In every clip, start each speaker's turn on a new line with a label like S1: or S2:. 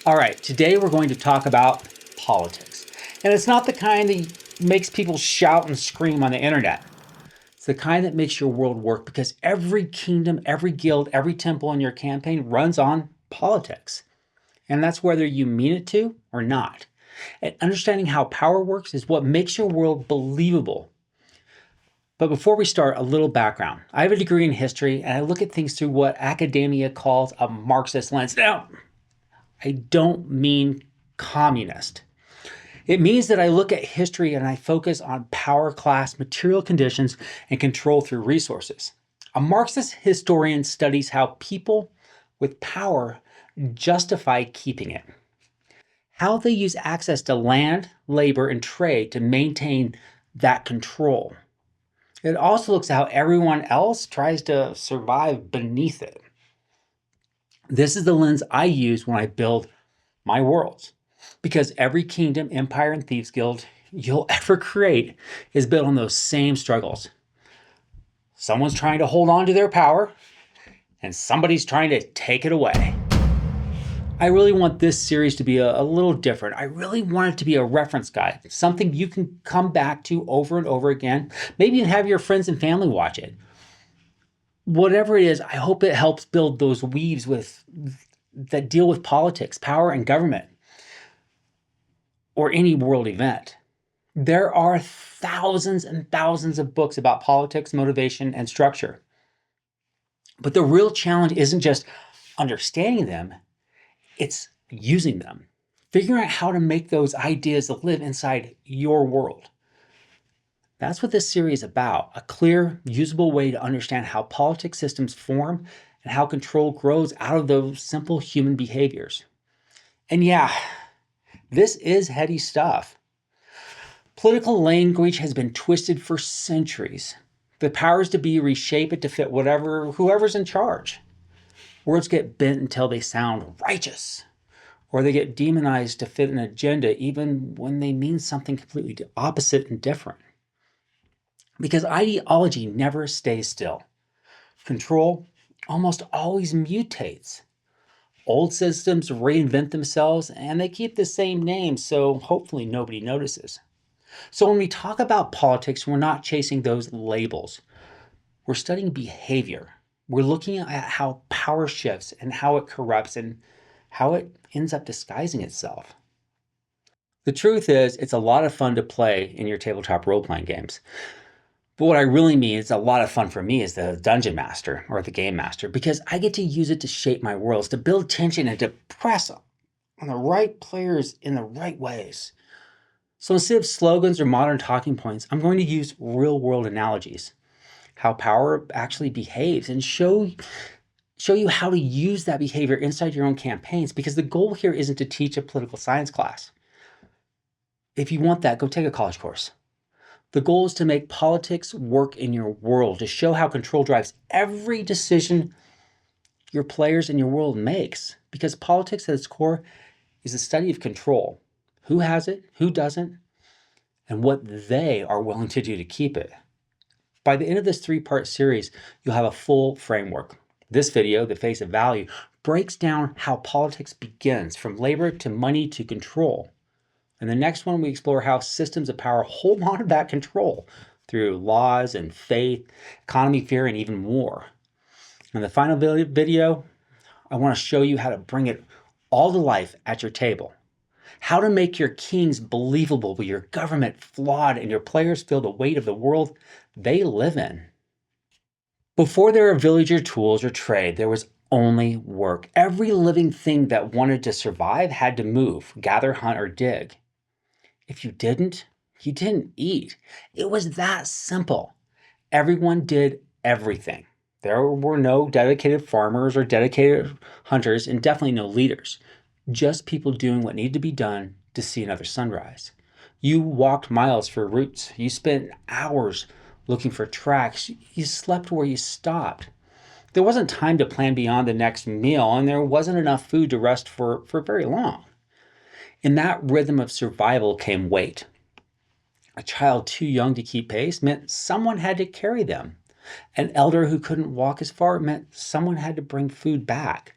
S1: All right, today we're going to talk about politics. And it's not the kind that makes people shout and scream on the internet. It's the kind that makes your world work because every kingdom, every guild, every temple in your campaign runs on politics. And that's whether you mean it to or not. And understanding how power works is what makes your world believable. But before we start, a little background. I have a degree in history and I look at things through what academia calls a Marxist lens. Now, I don't mean communist. It means that I look at history and I focus on power, class, material conditions, and control through resources. A Marxist historian studies how people with power justify keeping it, how they use access to land, labor, and trade to maintain that control. It also looks at how everyone else tries to survive beneath it. This is the lens I use when I build my worlds, because every kingdom, empire, and thieves guild you'll ever create is built on those same struggles. Someone's trying to hold on to their power, and somebody's trying to take it away. I really want this series to be a little different. I really want it to be a reference guide, something you can come back to over and over again, maybe even have your friends and family watch it. Whatever it is, I hope it helps build those weaves that deal with politics, power, and government, or any world event. There are thousands and thousands of books about politics, motivation, and structure. But the real challenge isn't just understanding them, it's using them, figuring out how to make those ideas live inside your world. That's what this series is about, a clear, usable way to understand how politics systems form and how control grows out of those simple human behaviors. And yeah, this is heady stuff. Political language has been twisted for centuries. The powers to be reshape it to fit whoever's in charge. Words get bent until they sound righteous, or they get demonized to fit an agenda even when they mean something completely opposite and different. Because ideology never stays still. Control almost always mutates. Old systems reinvent themselves and they keep the same name, so hopefully nobody notices. So when we talk about politics, we're not chasing those labels. We're studying behavior. We're looking at how power shifts and how it corrupts and how it ends up disguising itself. The truth is, it's a lot of fun to play in your tabletop role-playing games. But what I really mean is a lot of fun for me as the dungeon master or the game master, because I get to use it to shape my worlds, to build tension and to press on the right players in the right ways. So instead of slogans or modern talking points, I'm going to use real world analogies, how power actually behaves, and show you how to use that behavior inside your own campaigns, because the goal here isn't to teach a political science class. If you want that, go take a college course. The goal is to make politics work in your world, to show how control drives every decision your players in your world makes. Because politics at its core is the study of control. Who has it, who doesn't, and what they are willing to do to keep it. By the end of this 3-part series, you'll have a full framework. This video, The Face of Value, breaks down how politics begins, from labor to money to control. In the next one, we explore how systems of power hold on to that control through laws and faith, economy, fear, and even war. In the final video, I want to show you how to bring it all to life at your table. How to make your kings believable, but your government flawed, and your players feel the weight of the world they live in. Before there were villager tools or trade, there was only work. Every living thing that wanted to survive had to move, gather, hunt, or dig. If you didn't eat. It was that simple. Everyone did everything. There were no dedicated farmers or dedicated hunters, and definitely no leaders. Just people doing what needed to be done to see another sunrise. You walked miles for routes. You spent hours looking for tracks. You slept where you stopped. There wasn't time to plan beyond the next meal, and there wasn't enough food to rest for very long. In that rhythm of survival came weight. A child too young to keep pace meant someone had to carry them. An elder who couldn't walk as far meant someone had to bring food back.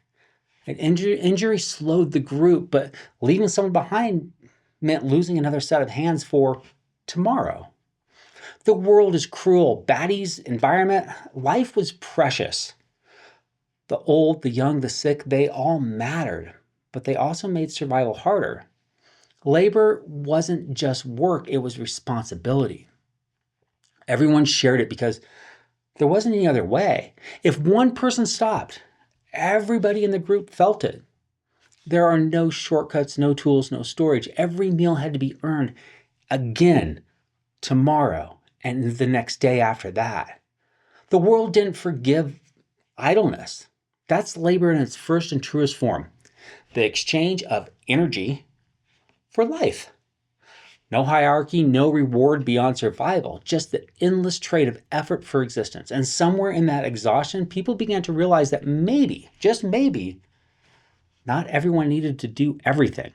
S1: An injury slowed the group, but leaving someone behind meant losing another set of hands for tomorrow. The world is cruel. Baddies, environment, life was precious. The old, the young, the sick, they all mattered, but they also made survival harder. Labor wasn't just work, it was responsibility. Everyone shared it because there wasn't any other way. If one person stopped, everybody in the group felt it. There are no shortcuts, no tools, no storage. Every meal had to be earned again tomorrow and the next day after that. The world didn't forgive idleness. That's labor in its first and truest form, the exchange of energy for life. No hierarchy, no reward beyond survival, just the endless trade of effort for existence. And somewhere in that exhaustion, people began to realize that maybe, just maybe, not everyone needed to do everything.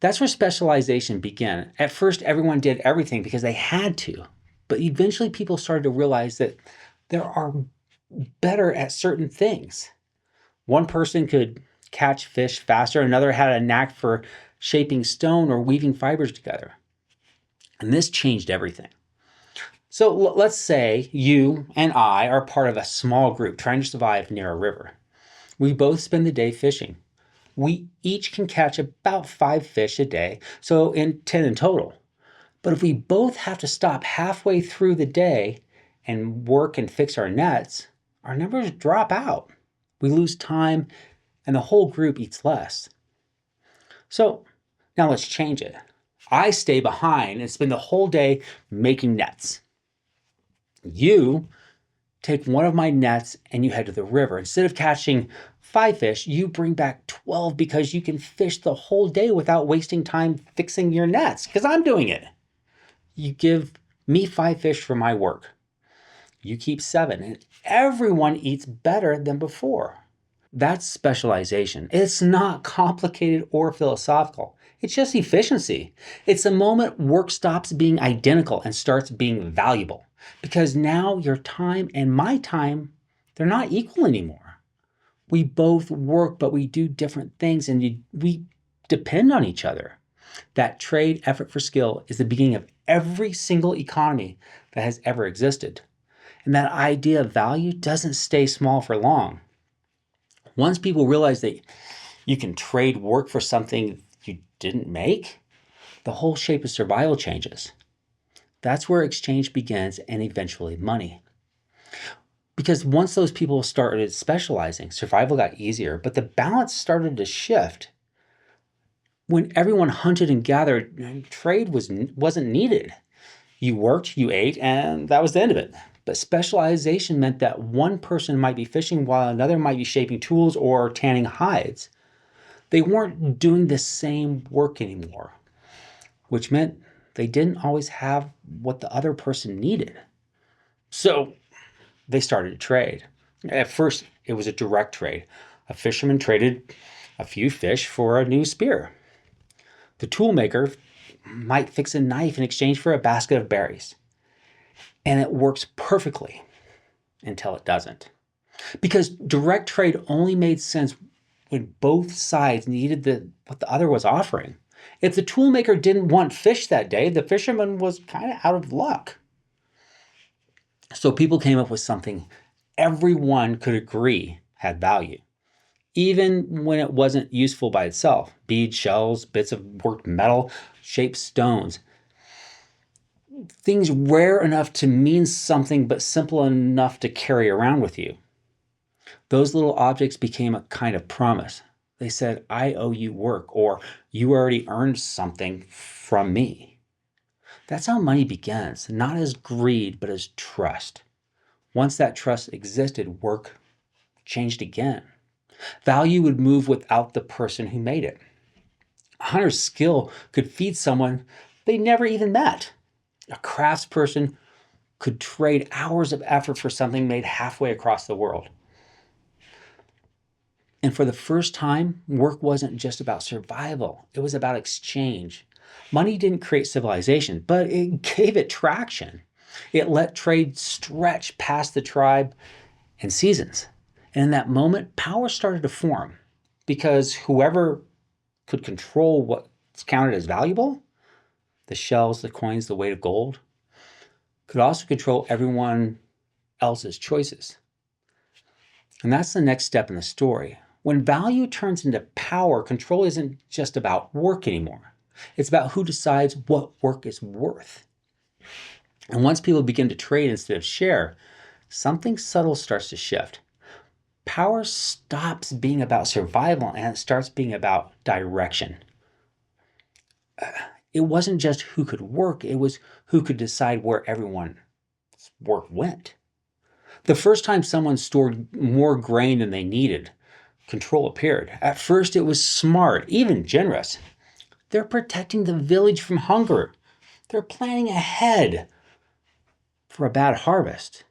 S1: That's where specialization began. At first, everyone did everything because they had to. But eventually, people started to realize that there are better at certain things. One person could catch fish faster, another had a knack for shaping stone or weaving fibers together. And this changed everything. So let's say you and I are part of a small group trying to survive near a river. We both spend the day fishing. We each can catch about 5 fish a day, so 10 in total. But if we both have to stop halfway through the day and work and fix our nets, our numbers drop out. We lose time and the whole group eats less. So now let's change it. I stay behind and spend the whole day making nets. You take one of my nets and you head to the river. Instead of catching 5 fish, you bring back 12 because you can fish the whole day without wasting time fixing your nets, because I'm doing it. You give me 5 fish for my work. You keep 7, and everyone eats better than before. That's specialization. It's not complicated or philosophical. It's just efficiency. It's the moment work stops being identical and starts being valuable. Because now your time and my time, they're not equal anymore. We both work, but we do different things and we depend on each other. That trade effort for skill is the beginning of every single economy that has ever existed. And that idea of value doesn't stay small for long. Once people realize that you can trade work for something you didn't make, the whole shape of survival changes. That's where exchange begins and eventually money. Because once those people started specializing, survival got easier, but the balance started to shift. When everyone hunted and gathered, trade wasn't needed. You worked, you ate, and that was the end of it. But specialization meant that one person might be fishing while another might be shaping tools or tanning hides. They weren't doing the same work anymore, which meant they didn't always have what the other person needed. So they started to trade. At first, it was a direct trade. A fisherman traded a few fish for a new spear. The toolmaker might fix a knife in exchange for a basket of berries. And it works perfectly until it doesn't. Because direct trade only made sense when both sides needed what the other was offering. If the toolmaker didn't want fish that day, the fisherman was kind of out of luck. So people came up with something everyone could agree had value, even when it wasn't useful by itself. Beads, shells, bits of worked metal, shaped stones. Things rare enough to mean something, but simple enough to carry around with you. Those little objects became a kind of promise. They said, I owe you work, or you already earned something from me. That's how money begins, not as greed, but as trust. Once that trust existed, work changed again. Value would move without the person who made it. A hunter's skill could feed someone they never even met. A craftsperson could trade hours of effort for something made halfway across the world. And for the first time, work wasn't just about survival. It was about exchange. Money didn't create civilization, but it gave it traction. It let trade stretch past the tribe and seasons. And in that moment, power started to form because whoever could control what's counted as valuable, the shells, the coins, the weight of gold, could also control everyone else's choices. And that's the next step in the story. When value turns into power, control isn't just about work anymore. It's about who decides what work is worth. And once people begin to trade instead of share, something subtle starts to shift. Power stops being about survival and it starts being about direction. It wasn't just who could work, it was who could decide where everyone's work went. The first time someone stored more grain than they needed, control appeared. At first, it was smart, even generous. They're protecting the village from hunger. They're planning ahead for a bad harvest.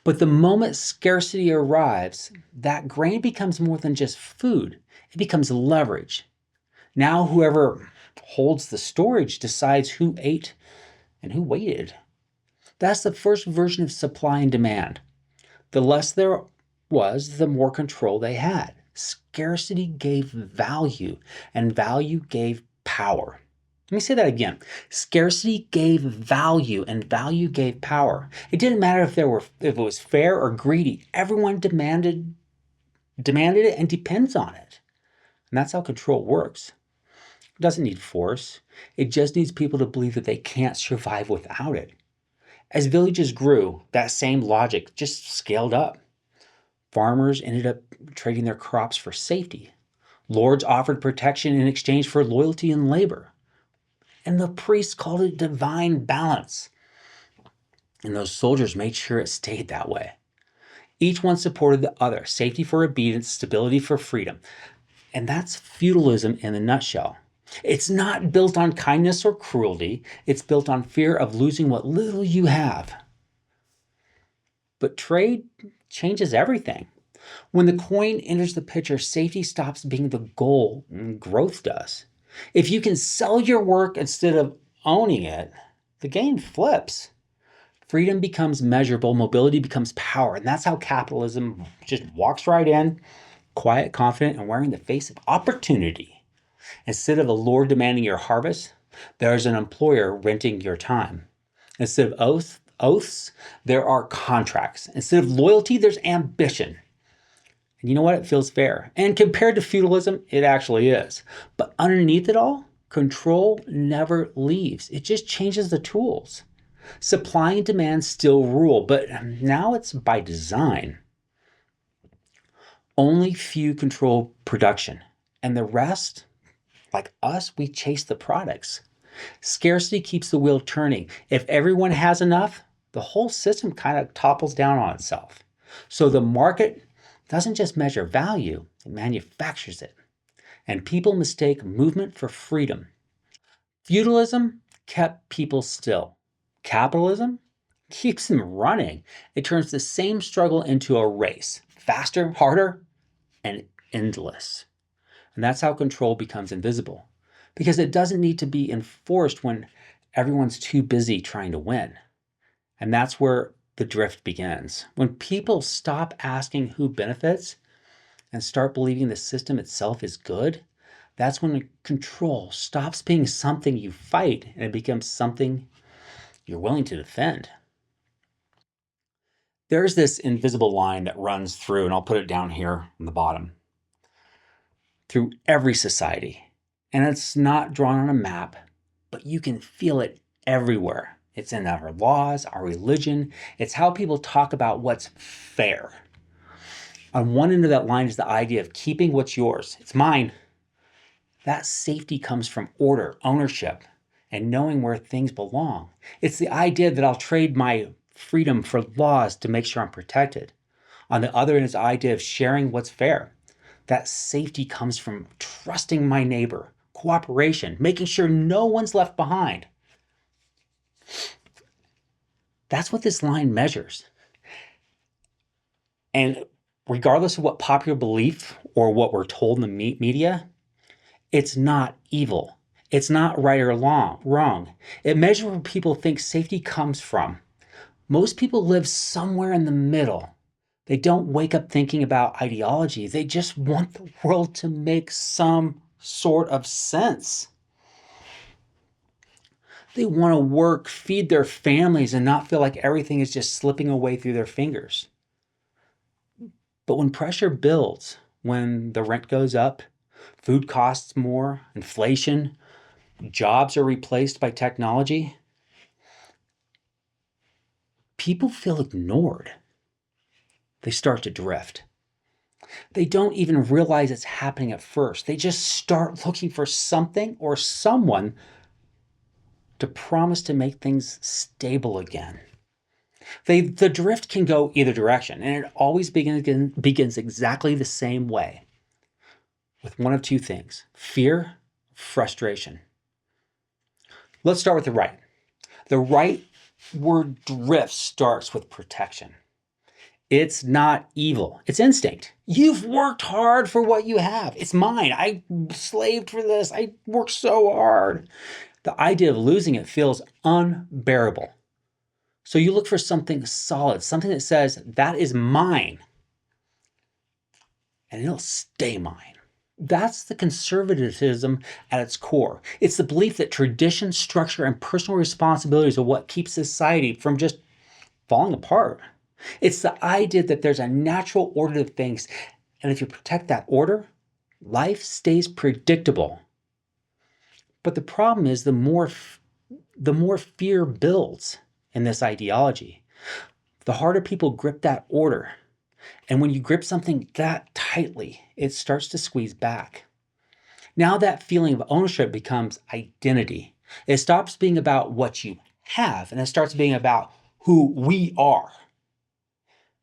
S1: But the moment scarcity arrives, that grain becomes more than just food. It becomes leverage. Now whoever holds the storage decides who ate and who waited. That's the first version of supply and demand. The less there was, the more control they had. Scarcity gave value, and value gave power. Let me say that again. Scarcity gave value, and value gave power. It didn't matter if it was fair or greedy. Everyone demanded it and depends on it. And that's how control works. It doesn't need force. It just needs people to believe that they can't survive without it. As villages grew, that same logic just scaled up. Farmers ended up trading their crops for safety. Lords offered protection in exchange for loyalty and labor. And the priests called it divine balance. And those soldiers made sure it stayed that way. Each one supported the other, safety for obedience, stability for freedom. And that's feudalism in a nutshell. It's not built on kindness or cruelty. It's built on fear of losing what little you have. But trade changes everything. When the coin enters the picture, safety stops being the goal and growth does. If you can sell your work instead of owning it, the game flips. Freedom becomes measurable, mobility becomes power, and that's how capitalism just walks right in, quiet, confident, and wearing the face of opportunity. Instead of a lord demanding your harvest, there's an employer renting your time. Instead of oaths, there are contracts. Instead of loyalty, there's ambition. And you know what? It feels fair. And compared to feudalism, it actually is. But underneath it all, control never leaves. It just changes the tools. Supply and demand still rule, but now it's by design. Only few control production, and the rest, like us, we chase the products. Scarcity keeps the wheel turning. If everyone has enough, the whole system kind of topples down on itself. So the market doesn't just measure value, it manufactures it. And people mistake movement for freedom. Feudalism kept people still. Capitalism keeps them running. It turns the same struggle into a race, faster, harder, and endless. And that's how control becomes invisible, because it doesn't need to be enforced when everyone's too busy trying to win. And that's where the drift begins. When people stop asking who benefits and start believing the system itself is good, that's when control stops being something you fight and it becomes something you're willing to defend. There's this invisible line that runs through, and I'll put it down here on the bottom, through every society. And it's not drawn on a map, but you can feel it everywhere. It's in our laws, our religion. It's how people talk about what's fair. On one end of that line is the idea of keeping what's yours. It's mine. That safety comes from order, ownership, and knowing where things belong. It's the idea that I'll trade my freedom for laws to make sure I'm protected. On the other end is the idea of sharing what's fair. That safety comes from trusting my neighbor, cooperation, making sure no one's left behind. That's what this line measures. And regardless of what popular belief or what we're told in the media, it's not evil. It's not right or wrong. It measures where people think safety comes from. Most people live somewhere in the middle, They don't wake up thinking about ideology. They just want the world to make some sort of sense. They want to work, feed their families, and not feel like everything is just slipping away through their fingers. But when pressure builds, when the rent goes up, food costs more, inflation, jobs are replaced by technology, people feel ignored. They start to drift. They don't even realize it's happening at first. They just start looking for something or someone to promise to make things stable again. The drift can go either direction, and it always begins exactly the same way, with one of two things: fear, frustration. Let's start with the right. The right word drift starts with protection. It's not evil. It's instinct. You've worked hard for what you have. It's mine. I slaved for this. I worked so hard. The idea of losing it feels unbearable. So you look for something solid, something that says, that is mine, and it'll stay mine. That's the conservatism at its core. It's the belief that tradition, structure, and personal responsibilities are what keeps society from just falling apart. It's the idea that there's a natural order to things, and if you protect that order, life stays predictable. But the problem is the more fear builds in this ideology, the harder people grip that order. And when you grip something that tightly, it starts to squeeze back. Now that feeling of ownership becomes identity. It stops being about what you have, and it starts being about who we are.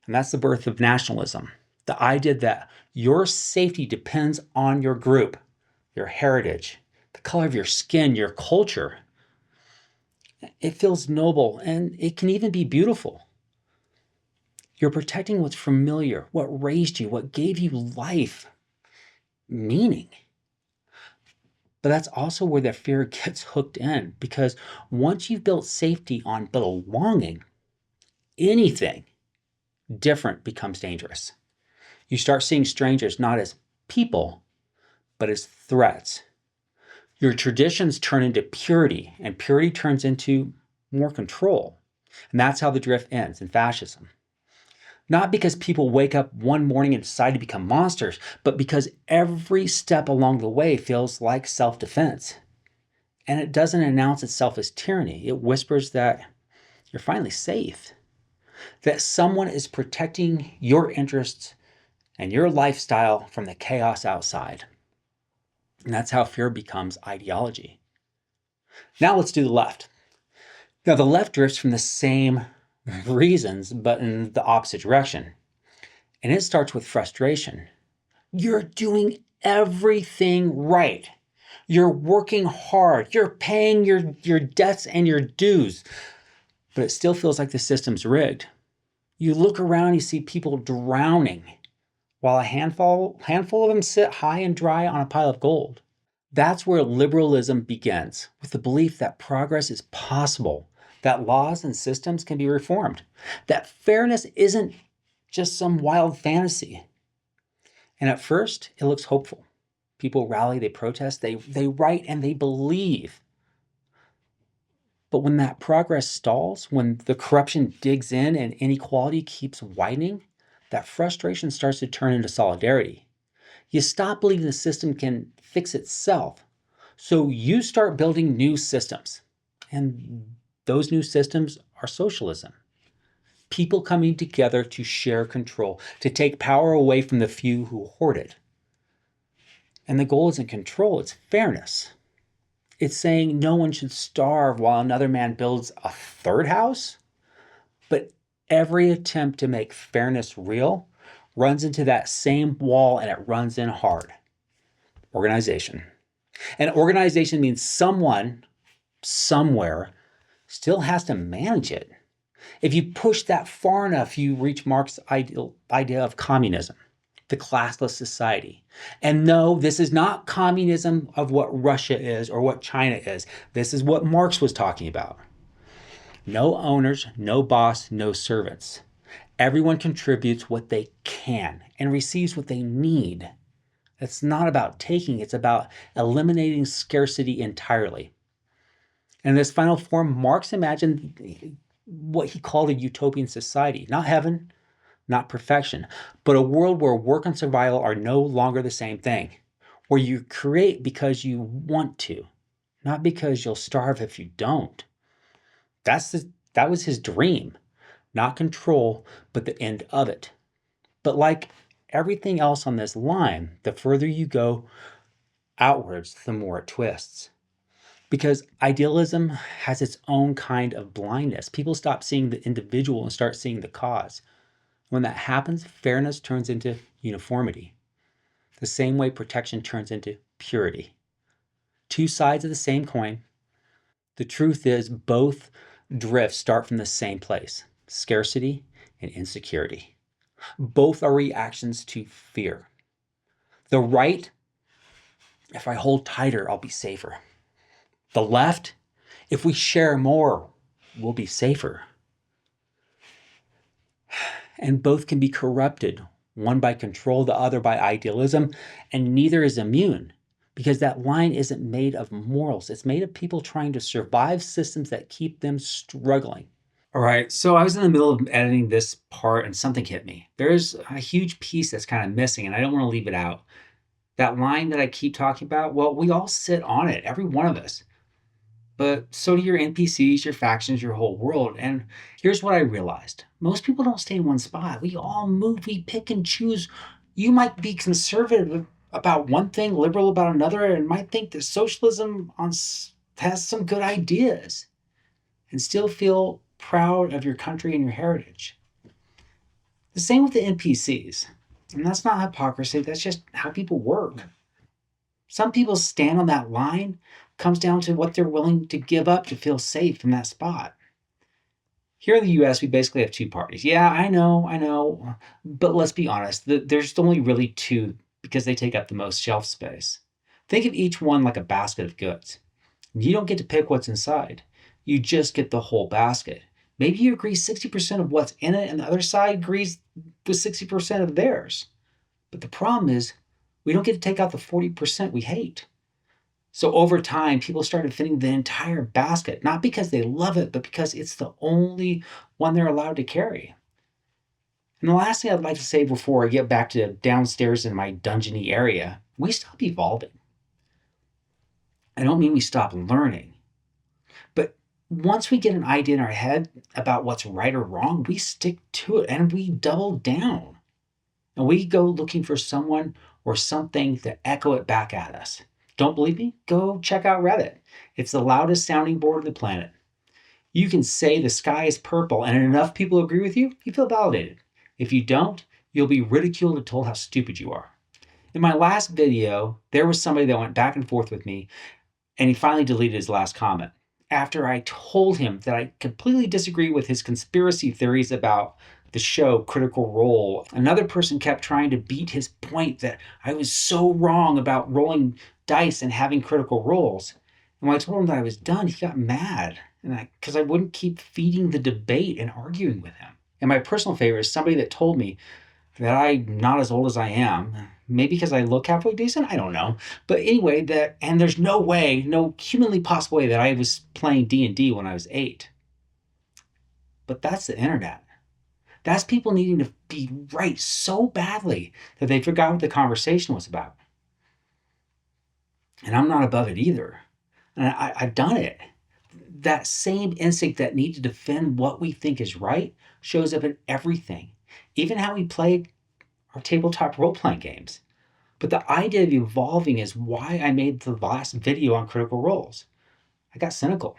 S1: And that's the birth of nationalism. The idea that your safety depends on your group, your heritage, the color of your skin, your culture. It feels noble, and it can even be beautiful. You're protecting what's familiar, what raised you, what gave you life, meaning. But that's also where the fear gets hooked in, because once you've built safety on belonging, anything different becomes dangerous. You start seeing strangers not as people, but as threats. Your traditions turn into purity, and purity turns into more control. And that's how the drift ends in fascism. Not because people wake up one morning and decide to become monsters, but because every step along the way feels like self-defense. And it doesn't announce itself as tyranny. It whispers that you're finally safe, that someone is protecting your interests and your lifestyle from the chaos outside. And that's how fear becomes ideology. Now let's do the left. Now the left drifts from the same reasons, but in the opposite direction. And it starts with frustration. You're doing everything right. You're working hard. You're paying your debts and your dues. But it still feels like the system's rigged. You look around, you see people drowning, while a handful of them sit high and dry on a pile of gold. That's where liberalism begins, with the belief that progress is possible, that laws and systems can be reformed, that fairness isn't just some wild fantasy. And at first, it looks hopeful. People rally, they protest, they write, and they believe. But when that progress stalls, when the corruption digs in and inequality keeps widening, that frustration starts to turn into solidarity. You stop believing the system can fix itself. So you start building new systems. And those new systems are socialism. People coming together to share control, to take power away from the few who hoard it. And the goal isn't control, it's fairness. It's saying no one should starve while another man builds a third house. But every attempt to make fairness real runs into that same wall, and it runs in hard. Organization. And organization means someone, somewhere, still has to manage it. If you push that far enough, you reach Marx's idea of communism, the classless society. And no, this is not communism of what Russia is or what China is. This is what Marx was talking about. No owners, no boss, no servants. Everyone contributes what they can and receives what they need. It's not about taking, it's about eliminating scarcity entirely. And this final form, Marx imagined what he called a utopian society, not heaven, not perfection, but a world where work and survival are no longer the same thing, where you create because you want to, not because you'll starve if you don't. That was his dream, not control, but the end of it. But like everything else on this line, the further you go outwards, the more it twists. Because idealism has its own kind of blindness. People stop seeing the individual and start seeing the cause. When that happens, fairness turns into uniformity, the same way protection turns into purity. Two sides of the same coin. The truth is, both drifts start from the same place: scarcity and insecurity. Both are reactions to fear. The right, if I hold tighter, I'll be safer. The left, if we share more, we'll be safer. And both can be corrupted, one by control, the other by idealism, and neither is immune, because that line isn't made of morals. It's made of people trying to survive systems that keep them struggling. All right, so I was in the middle of editing this part and something hit me. There's a huge piece that's kind of missing, and I don't want to leave it out. That line that I keep talking about, well, we all sit on it, every one of us. But so do your NPCs, your factions, your whole world. And here's what I realized. Most people don't stay in one spot. We all move, we pick and choose. You might be conservative about one thing, liberal about another, and might think that socialism has some good ideas and still feel proud of your country and your heritage. The same with the NPCs. And that's not hypocrisy, that's just how people work. Some people stand on that line, comes down to what they're willing to give up to feel safe in that spot. Here in the US, we basically have two parties. Yeah, I know, but let's be honest, there's only really two because they take up the most shelf space. Think of each one like a basket of goods. You don't get to pick what's inside. You just get the whole basket. Maybe you agree 60% of what's in it and the other side agrees with 60% of theirs. But the problem is, we don't get to take out the 40% we hate. So over time, people started fitting the entire basket, not because they love it, but because it's the only one they're allowed to carry. And the last thing I'd like to say before I get back to downstairs in my dungeony area, we stop evolving. I don't mean we stop learning, but once we get an idea in our head about what's right or wrong, we stick to it and we double down. And we go looking for someone or something to echo it back at us. Don't believe me? Go check out Reddit. It's the loudest sounding board on the planet. You can say the sky is purple and enough people agree with you, you feel validated. If you don't, you'll be ridiculed and told how stupid you are. In my last video, there was somebody that went back and forth with me, and he finally deleted his last comment. After I told him that I completely disagree with his conspiracy theories about the show Critical Role, another person kept trying to beat his point that I was so wrong about rolling dice and having critical roles. And when I told him that I was done, he got mad because I wouldn't keep feeding the debate and arguing with him. And my personal favorite is somebody that told me that I'm not as old as I am. Maybe because I look halfway decent, I don't know. But anyway, and there's no way, no humanly possible way that I was playing D&D when I was 8. But that's the internet. That's people needing to be right so badly that they forgot what the conversation was about. And I'm not above it either. And I've done it. That same instinct that need to defend what we think is right shows up in everything, even how we play our tabletop role-playing games. But the idea of evolving is why I made the last video on critical roles. I got cynical.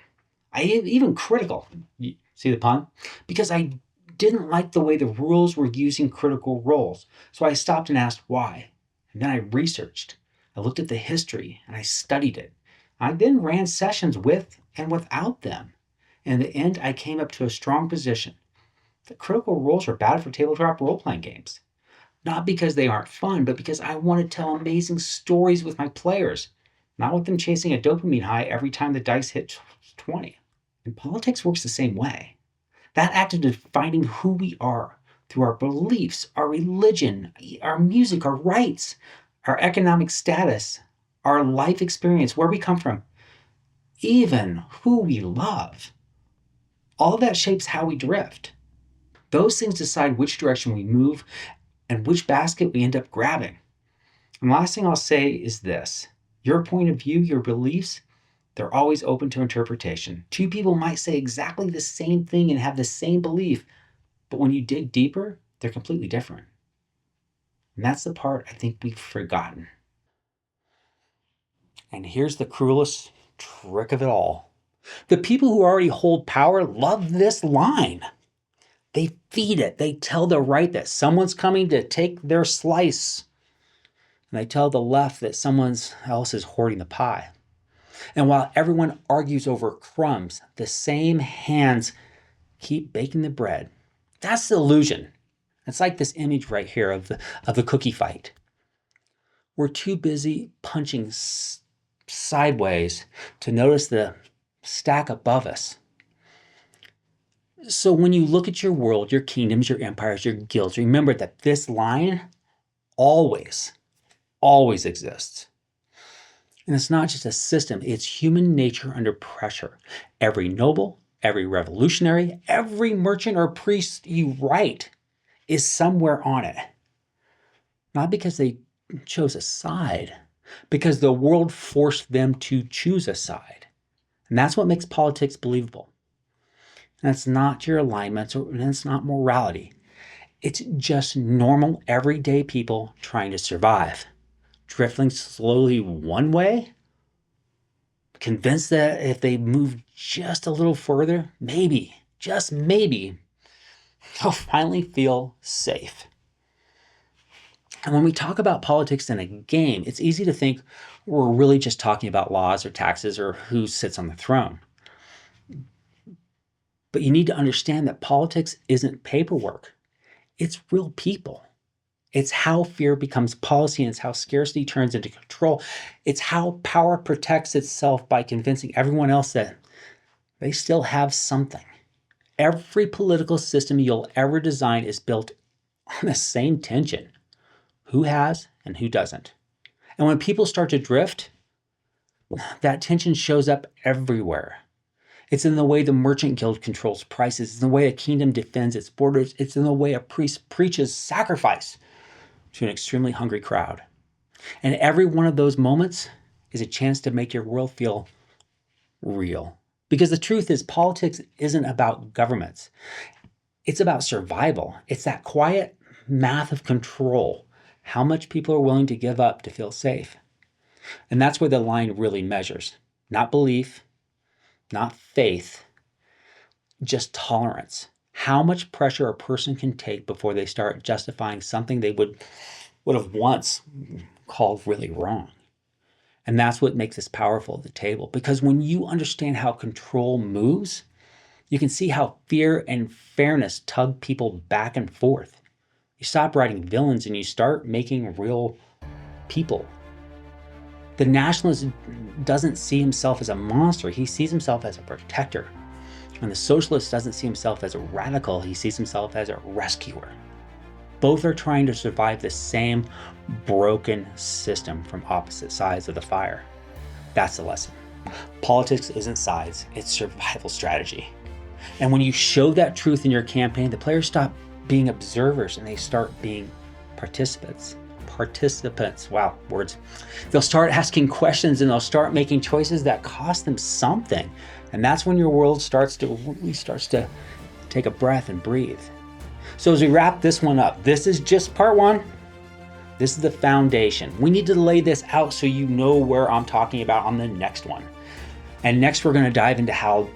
S1: I even critical. You see the pun? Because I didn't like the way the rules were using critical roles. So I stopped and asked why. And then I researched. I looked at the history and I studied it. I then ran sessions with and without them. And in the end, I came up to a strong position. The critical roles are bad for tabletop role-playing games. Not because they aren't fun, but because I want to tell amazing stories with my players, not with them chasing a dopamine high every time the dice hit 20. And politics works the same way. That act of defining who we are, through our beliefs, our religion, our music, our rights, our economic status, our life experience, where we come from, even who we love. All of that shapes how we drift. Those things decide which direction we move and which basket we end up grabbing. And the last thing I'll say is this: your point of view, your beliefs, they're always open to interpretation. Two people might say exactly the same thing and have the same belief, but when you dig deeper, they're completely different. And that's the part I think we've forgotten. And here's the cruelest trick of it all. The people who already hold power love this line. They feed it. They tell the right that someone's coming to take their slice. And they tell the left that someone else is hoarding the pie. And while everyone argues over crumbs, the same hands keep baking the bread. That's the illusion. It's like this image right here of the cookie fight. We're too busy punching sideways to notice the stack above us. So when you look at your world, your kingdoms, your empires, your guilds, remember that this line always exists. And it's not just a system, it's human nature under pressure. Every noble, every revolutionary, every merchant or priest you write is somewhere on it. Not because they chose a side, because the world forced them to choose a side. And that's what makes politics believable. And it's not your alignments, and it's not morality. It's just normal, everyday people trying to survive, drifting slowly one way, convinced that if they move just a little further, maybe, just maybe, they'll finally feel safe. And when we talk about politics in a game, it's easy to think we're really just talking about laws or taxes or who sits on the throne. But you need to understand that politics isn't paperwork. It's real people. It's how fear becomes policy, and it's how scarcity turns into control. It's how power protects itself by convincing everyone else that they still have something. Every political system you'll ever design is built on the same tension: who has and who doesn't. And when people start to drift, that tension shows up everywhere. It's in the way the merchant guild controls prices. It's in the way a kingdom defends its borders. It's in the way a priest preaches sacrifice to an extremely hungry crowd. And every one of those moments is a chance to make your world feel real. Because the truth is, politics isn't about governments. It's about survival. It's that quiet math of control. How much people are willing to give up to feel safe. And that's where the line really measures. Not belief, not faith, just tolerance. How much pressure a person can take before they start justifying something they would have once called really wrong. And that's what makes this powerful at the table. Because when you understand how control moves, you can see how fear and fairness tug people back and forth. You stop writing villains and you start making real people. The nationalist doesn't see himself as a monster. He sees himself as a protector. And the socialist doesn't see himself as a radical. He sees himself as a rescuer. Both are trying to survive the same broken system from opposite sides of the fire. That's the lesson. Politics isn't sides, it's survival strategy. And when you show that truth in your campaign, the players stop being observers and they start being participants. Wow, words. They'll start asking questions and they'll start making choices that cost them something. And that's when your world starts to take a breath and breathe. So as we wrap this one up, this is just part one. This is the foundation. We need to lay this out so you know where I'm talking about on the next one. And next we're going to dive into how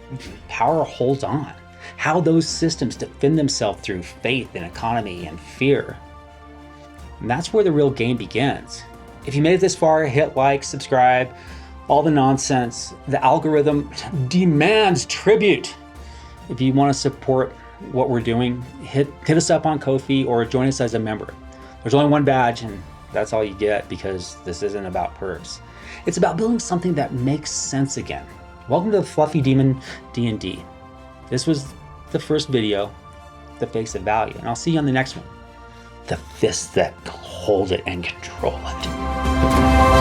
S1: power holds on, how those systems defend themselves through faith and economy and fear. And that's where the real game begins. If you made it this far, hit like, subscribe, all the nonsense. The algorithm demands tribute. If you want to support what we're doing, hit us up on Ko-fi or join us as a member. There's only one badge and that's all you get, because this isn't about perks. It's about building something that makes sense again. Welcome to the Fluffy Demon D&D. This was the first video. the face of value. And I'll see you on the next one. The fists that hold it and control it.